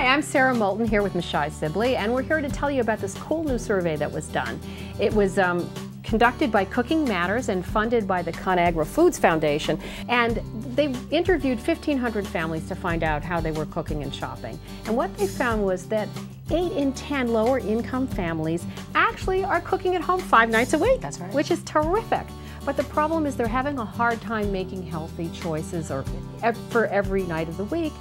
Hi, I'm Sara Moulton here with Michelle Sibley, and we're here to tell you about this cool new survey that was done. It was conducted by Cooking Matters and funded by the ConAgra Foods Foundation, and they interviewed 1,500 families to find out how they were cooking and shopping. And what they found was that 8 in 10 lower income families actually are cooking at home 5 nights a week. That's right. Which is terrific. But the problem is they're having a hard time making healthy choices for every night of the week,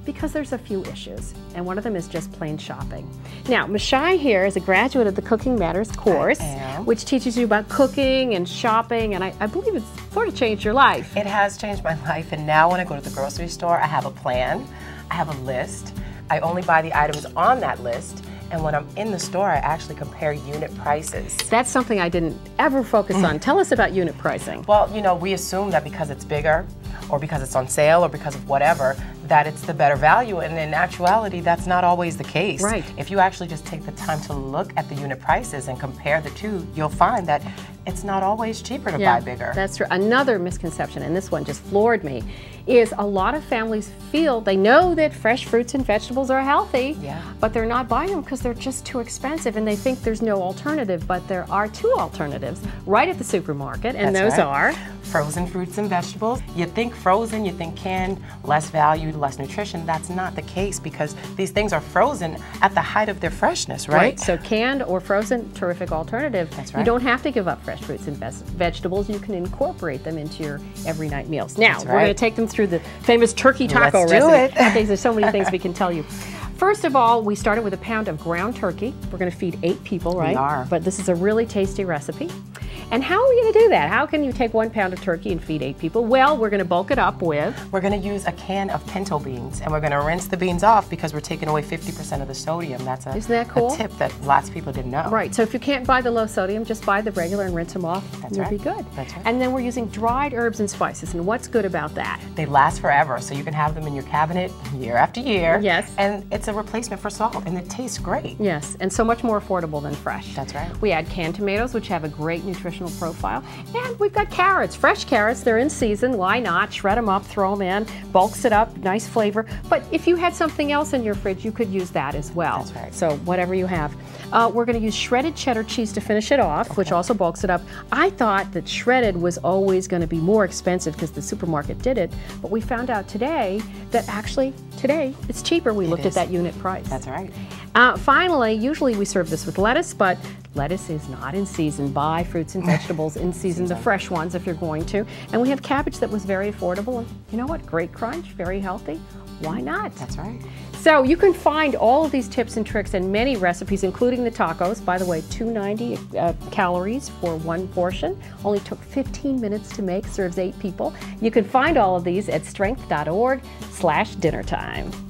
because there's a few issues, and one of them is just plain shopping. Now, Michelle here is a graduate of the Cooking Matters course, which teaches you about cooking and shopping, and I believe it's sort of changed your life. It has changed my life, and now when I go to the grocery store, I have a plan, I have a list, I only buy the items on that list, and when I'm in the store, I actually compare unit prices. That's something I didn't ever focus on. Tell us about unit pricing. Well, you know, we assume that because it's bigger, or because it's on sale, or because of whatever, that it's the better value, and in actuality, that's not always the case. Right. If you actually just take the time to look at the unit prices and compare the two, you'll find that it's not always cheaper to buy bigger. That's true. Another misconception, and this one just floored me, is a lot of families feel they know that fresh fruits and vegetables are healthy, but they're not buying them because they're just too expensive, and they think there's no alternative, but there are 2 alternatives right at the supermarket, and those are frozen fruits and vegetables. You think frozen, you think canned, less value, less nutrition. That's not the case, because these things are frozen at the height of their freshness, right? So canned or frozen, terrific alternative. That's right. You don't have to give up fresh fruits and vegetables. You can incorporate them into your every night meals. Now, we're going to take them through the famous turkey taco recipe. Let's do it. Okay, there's so many things we can tell you. First of all, we started with a pound of ground turkey. We're going to feed 8 people, right? We are. But this is a really tasty recipe. And how are we going to do that? How can you take 1 pound of turkey and feed 8 people? Well, we're going to bulk it up with... We're going to use a can of pinto beans, and we're going to rinse the beans off because we're taking away 50% of the sodium. That's Isn't that cool? A tip that lots of people didn't know. Right, so if you can't buy the low sodium, just buy the regular and rinse them off. You'll be good. That's right. And then we're using dried herbs and spices, and what's good about that? They last forever, so you can have them in your cabinet year after year. Yes. And it's a replacement for salt, and it tastes great. Yes, and so much more affordable than fresh. That's right. We add canned tomatoes, which have a great nutritional profile. And we've got carrots, fresh carrots. They're in season. Why not? Shred them up, throw them in, bulks it up, nice flavor. But if you had something else in your fridge, you could use that as well. That's right. So whatever you have. We're going to use shredded cheddar cheese to finish it off, which also bulks it up. I thought that shredded was always going to be more expensive because the supermarket did it, but we found out today that actually today it's cheaper. We looked at that unit price. That's right. Finally, usually we serve this with lettuce, but lettuce is not in season. Buy fruits and vegetables in season, the fresh ones if you're going to. And we have cabbage that was very affordable. And you know what? Great crunch, very healthy. Why not? That's right. So you can find all of these tips and tricks and many recipes, including the tacos. By the way, 290 calories for 1 portion. Only took 15 minutes to make, serves 8 people. You can find all of these at strength.org/dinnertime.